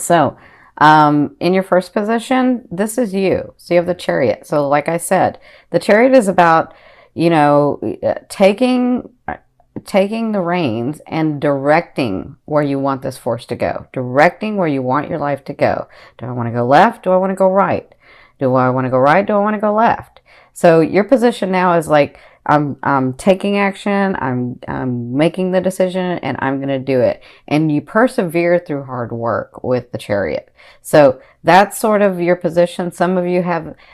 So, in your first position, this is you. So you have the Chariot. So like I said, the Chariot is about, taking the reins and directing where you want this force to go, directing where you want your life to go. Do I want to go left? Do I want to go right? Do I want to go right? Do I want to go left? So your position now is like, I'm taking action, I'm making the decision, and I'm going to do it. And you persevere through hard work with the Chariot. So that's sort of your position. Some of you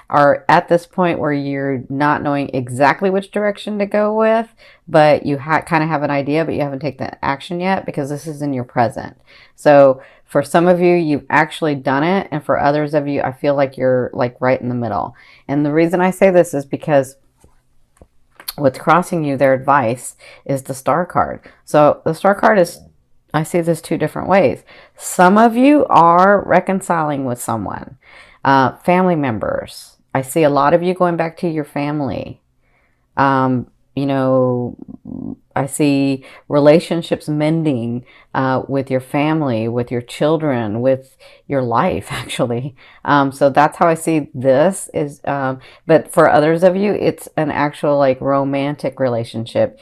are at this point where you're not knowing exactly which direction to go with, but you kind of have an idea, but you haven't taken the action yet because this is in your present. So for some of you, you've actually done it, and for others of you, I feel like you're like right in the middle. And the reason I say this is because what's crossing you, their advice, is the Star card. So the Star card is, I see this two different ways. Some of you are reconciling with someone, family members. I see a lot of you going back to your family. You know, I see relationships mending with your family, with your children, with your life, actually. So that's how I see this is. But for others of you, it's an actual like romantic relationship.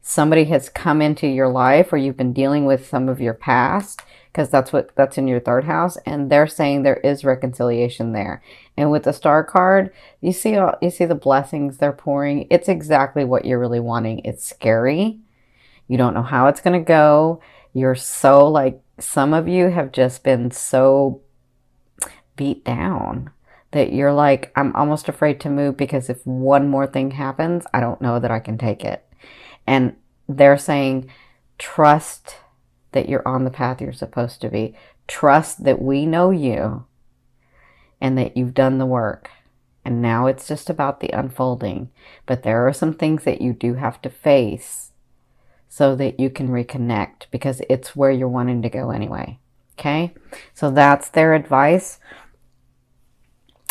Somebody has come into your life, or you've been dealing with some of your past, because that's in your third house, and they're saying there is reconciliation there. And with the Star card, you see the blessings they're pouring. It's exactly what you're really wanting. It's scary. You don't know how it's going to go. You're so like, some of you have just been so beat down that you're like, I'm almost afraid to move because if one more thing happens, I don't know that I can take it. And they're saying, trust that you're on the path you're supposed to be. Trust that we know you and that you've done the work. And now it's just about the unfolding. But there are some things that you do have to face so that you can reconnect, because it's where you're wanting to go anyway. Okay? So that's their advice.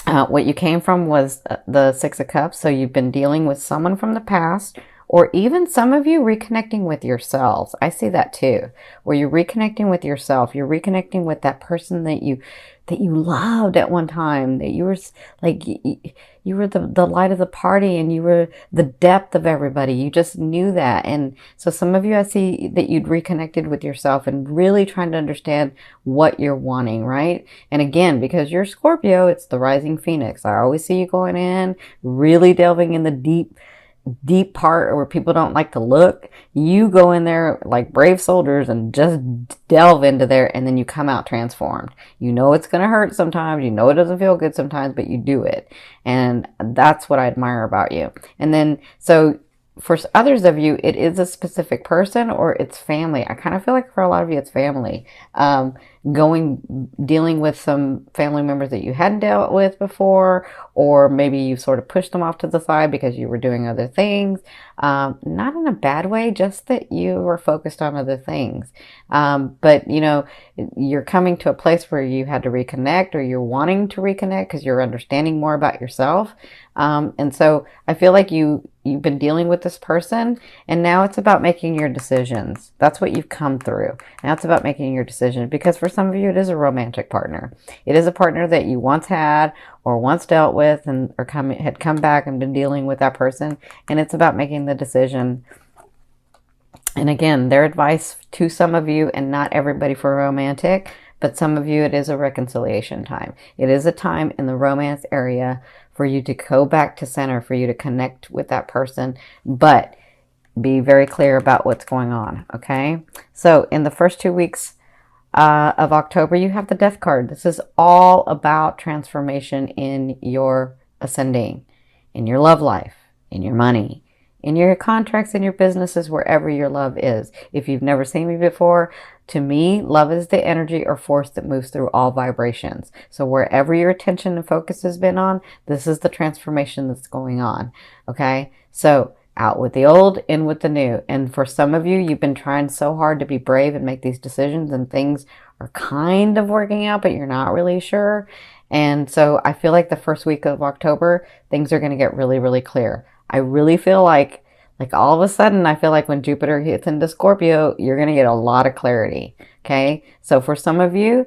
What you came from was the Six of Cups. So you've been dealing with someone from the past, or even some of you reconnecting with yourselves. I see that too, where you're reconnecting with yourself. You're reconnecting with that person that you loved at one time, that you were like, you were the light of the party, and you were the depth of everybody. You just knew that. And so some of you, I see that you'd reconnected with yourself and really trying to understand what you're wanting, right? And again, because you're Scorpio, it's the rising phoenix. I always see you going in, really delving in the deep part where people don't like to look. You go in there like brave soldiers and just delve into there, and then you come out transformed. You know it's going to hurt sometimes, you know it doesn't feel good sometimes, but you do it. And that's what I admire about you. And then so for others of you, it is a specific person or it's family. I kind of feel like for a lot of you it's family. Dealing with some family members that you hadn't dealt with before, or maybe you sort of pushed them off to the side because you were doing other things. Not in a bad way, just that you were focused on other things. But you know, you're coming to a place where you had to reconnect, or you're wanting to reconnect because you're understanding more about yourself. And so I feel like you've been dealing with this person, and now it's about making your decisions. That's what you've come through. Now it's about making your decision, because for some of you, it is a romantic partner. It is a partner that you once had or once dealt with, and had come back and been dealing with that person. And it's about making the decision. And again, their advice to some of you, and not everybody for romantic, but some of you, it is a reconciliation time. It is a time in the romance area for you to go back to center, for you to connect with that person, but be very clear about what's going on, okay? So in the first 2 weeks of October, you have the Death card. This is all about transformation in your ascending, in your love life, in your money, in your contracts, in your businesses, wherever your love is. If you've never seen me before, to me, love is the energy or force that moves through all vibrations. So wherever your attention and focus has been on, this is the transformation that's going on. Okay? So out with the old, in with the new. And for some of you, you've been trying so hard to be brave and make these decisions, and things are kind of working out, but you're not really sure. And so I feel like the first week of October, things are going to get really, really clear. I really feel like Like all of a sudden, I feel like when Jupiter hits into Scorpio, you're going to get a lot of clarity. Okay. So for some of you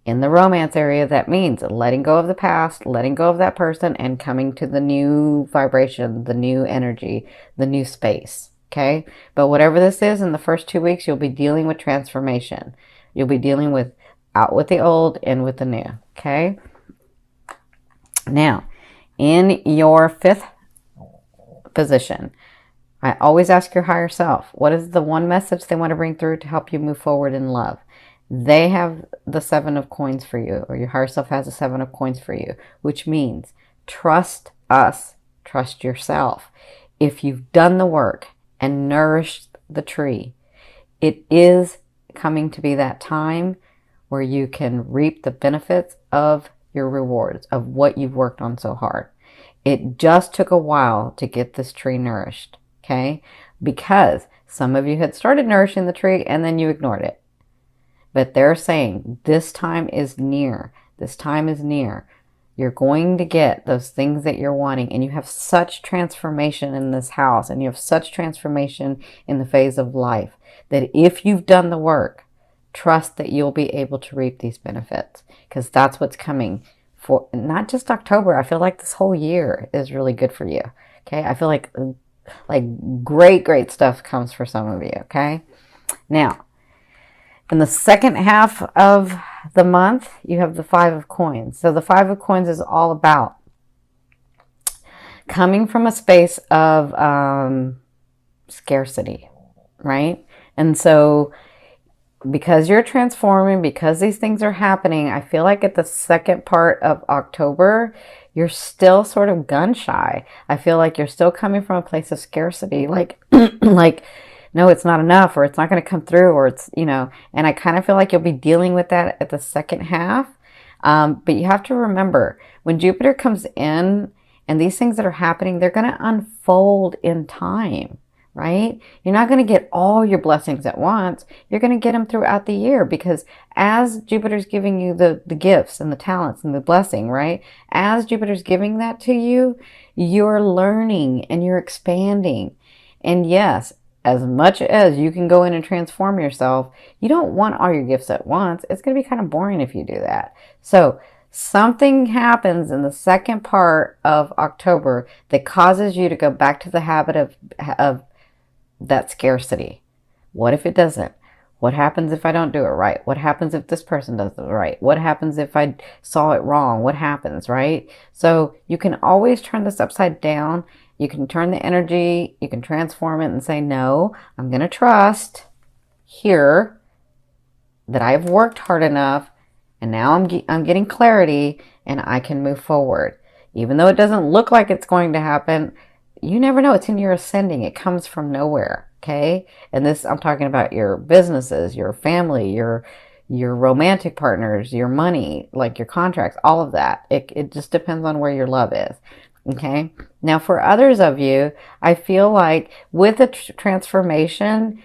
in the romance area, that means letting go of the past, letting go of that person, and coming to the new vibration, the new energy, the new space. Okay. But whatever this is, in the first 2 weeks, you'll be dealing with transformation. You'll be dealing with out with the old, in with the new. Okay. Now, in your 5th position, I always ask your higher self, what is the one message they want to bring through to help you move forward in love? They have the 7 of coins for you, or your higher self has the 7 of coins for you, which means trust us, trust yourself. If you've done the work and nourished the tree, it is coming to be that time where you can reap the benefits of your rewards, of what you've worked on so hard. It just took a while to get this tree nourished. Okay, because some of you had started nourishing the tree and then you ignored it. But they're saying this time is near. This time is near. You're going to get those things that you're wanting, and you have such transformation in this house, and you have such transformation in the phase of life that if you've done the work, trust that you'll be able to reap these benefits, because that's what's coming for not just October. I feel like this whole year is really good for you. Okay, I feel like great stuff comes for some of you. Okay, now in the second half of the month, you have the 5 of coins. So the 5 of coins is all about coming from a space of scarcity, right? And so because you're transforming, because these things are happening, I feel like at the second part of October, you're still sort of gun shy. I feel like you're still coming from a place of scarcity, like like no, it's not enough, or it's not going to come through, or it's, and I kind of feel like you'll be dealing with that at the second half. But you have to remember, when Jupiter comes in and these things that are happening, they're going to unfold in time, right? You're not going to get all your blessings at once. You're going to get them throughout the year, because as Jupiter's giving you the gifts and the talents and the blessing, right? As Jupiter's giving that to you, you're learning and you're expanding. And yes, as much as you can go in and transform yourself, you don't want all your gifts at once. It's going to be kind of boring if you do that. So something happens in the second part of October that causes you to go back to the habit of that scarcity. What if it doesn't? What happens if I don't do it right? What happens if this person does it right? What happens if I saw it wrong? What happens, right? So you can always turn this upside down. You can turn the energy, you can transform it and say, no, I'm going to trust here that I've worked hard enough, and now I'm getting clarity, and I can move forward. Even though it doesn't look like it's going to happen, you never know. It's in your ascending. It comes from nowhere, okay? And this, I'm talking about your businesses, your family, your romantic partners, your money, like your contracts, all of that. It just depends on where your love is. Okay. Now for others of you, I feel like with the transformation,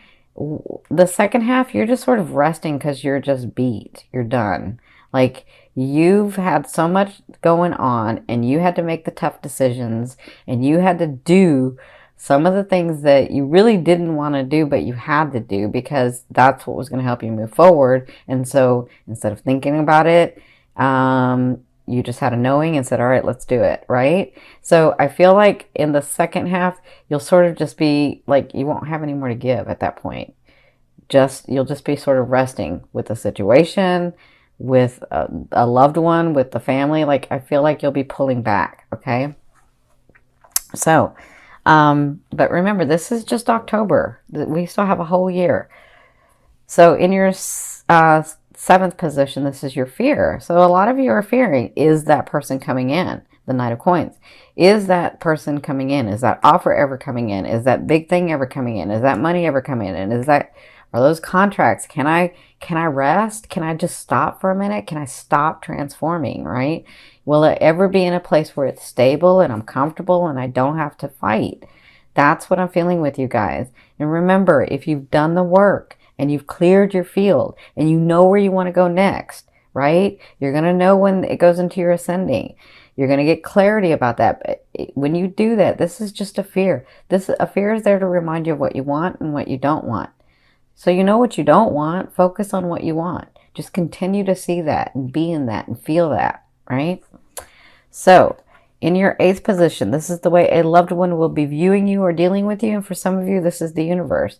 the second half, you're just sort of resting because you're just beat. You're done. Like you've had so much going on, and you had to make the tough decisions, and you had to do some of the things that you really didn't want to do, but you had to do because that's what was going to help you move forward. And so instead of thinking about it, you just had a knowing and said, all right, let's do it, right? So I feel like in the second half, you'll sort of just be like, you won't have any more to give at that point. You'll just be sort of resting with the situation, with a loved one, with the family. Like, I feel like you'll be pulling back, okay? So, but remember, this is just October. We still have a whole year. So in your 7th position, this is your fear. So a lot of you are fearing, is that person coming in? The Knight of Coins. Is that person coming in? Is that offer ever coming in? Is that big thing ever coming in? Is that money ever coming in? Are those contracts? Can I rest? Can I just stop for a minute? Can I stop transforming, right? Will it ever be in a place where it's stable and I'm comfortable and I don't have to fight? That's what I'm feeling with you guys. And remember, if you've done the work and you've cleared your field and you know where you want to go next, right? You're going to know when it goes into your ascending. You're going to get clarity about that. But when you do that, this is just a fear. A fear is there to remind you of what you want and what you don't want. So you know what you don't want. Focus on what you want. Just continue to see that and be in that and feel that, right? So in your 8th position, this is the way a loved one will be viewing you or dealing with you. And for some of you, this is the universe.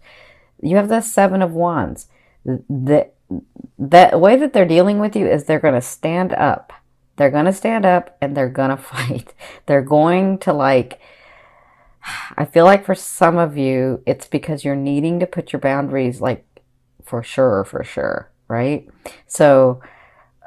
You have the 7 of Wands. The way that they're dealing with you is they're going to stand up. They're going to stand up and they're going to fight. They're going to I feel like for some of you, it's because you're needing to put your boundaries for sure, right? So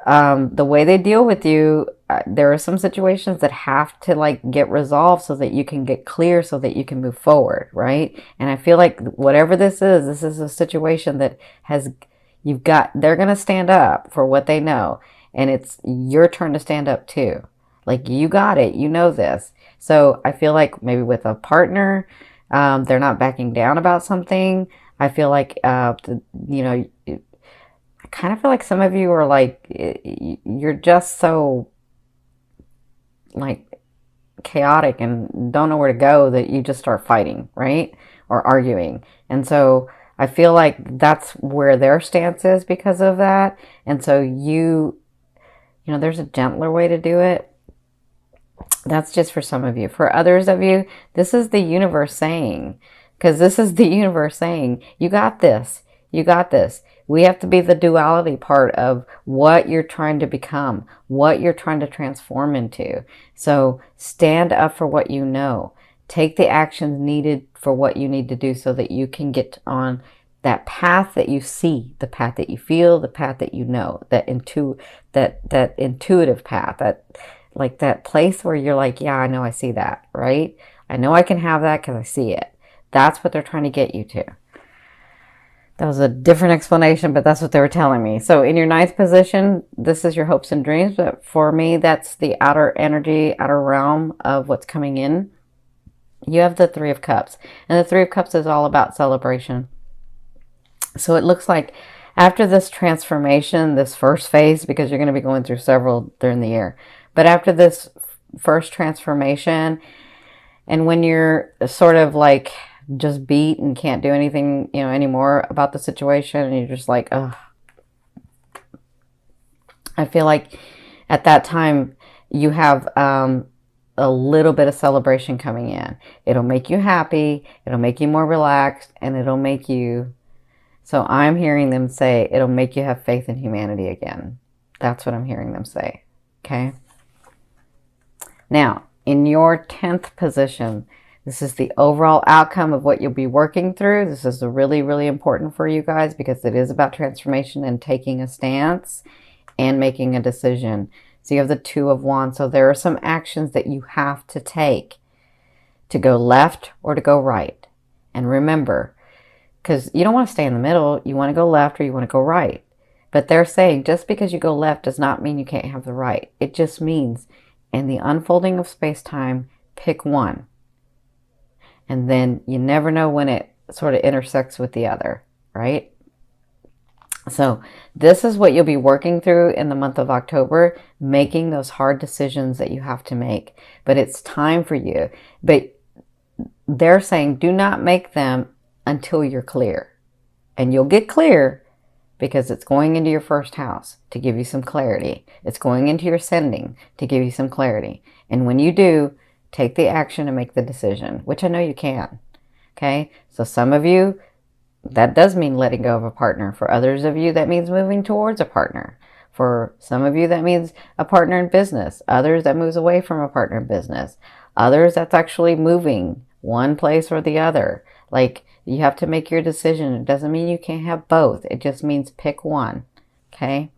the way they deal with you, there are some situations that have to get resolved so that you can get clear, so that you can move forward, right? And I feel like whatever this is a situation that they're going to stand up for what they know. And it's your turn to stand up too. You got it, you know this. So I feel like maybe with a partner, they're not backing down about something. I feel like, I kind of feel like some of you are you're just so chaotic and don't know where to go that you just start fighting, right? Or arguing. And so I feel like that's where their stance is because of that. And so there's a gentler way to do it. That's just for some of you. For others of you, this is the universe saying, you got this. You got this. We have to be the duality part of what you're trying to become, what you're trying to transform into. So stand up for what you know. Take the actions needed for what you need to do so that you can get on that path that you see, the path that you feel, the path that you know, that intuitive path, that place where you're yeah, I know I see that, right? I know I can have that because I see it. That's what they're trying to get you to. That was a different explanation, but that's what they were telling me. So in your 9th position, this is your hopes and dreams. But for me, that's the outer energy, outer realm of what's coming in. You have the 3 of Cups. And the 3 of Cups is all about celebration. So it looks like after this transformation, this first phase, because you're going to be going through several during the year. But after this first transformation, and when you're sort of just beat and can't do anything, anymore about the situation, and you're just ugh. I feel like at that time you have a little bit of celebration coming in. It'll make you happy. It'll make you more relaxed, and it'll make you. So I'm hearing them say it'll make you have faith in humanity again. That's what I'm hearing them say. Okay. Now, in your 10th position, this is the overall outcome of what you'll be working through. This is really, really important for you guys because it is about transformation and taking a stance and making a decision. So you have the 2 of Wands. So there are some actions that you have to take to go left or to go right. And remember, because you don't want to stay in the middle. You want to go left or you want to go right. But they're saying just because you go left does not mean you can't have the right. It just means in the unfolding of space-time, pick one. And then you never know when it sort of intersects with the other, right? So this is what you'll be working through in the month of October, making those hard decisions that you have to make. But it's time for you. But they're saying do not make them until you're clear. And you'll get clear because it's going into your first house to give you some clarity. It's going into your ascending to give you some clarity. And when you do, take the action and make the decision, which I know you can. Okay? So some of you, that does mean letting go of a partner. For others of you, that means moving towards a partner. For some of you, that means a partner in business. Others, that moves away from a partner in business. Others, that's actually moving one place or the other. You have to make your decision. It doesn't mean you can't have both. It just means pick one. Okay?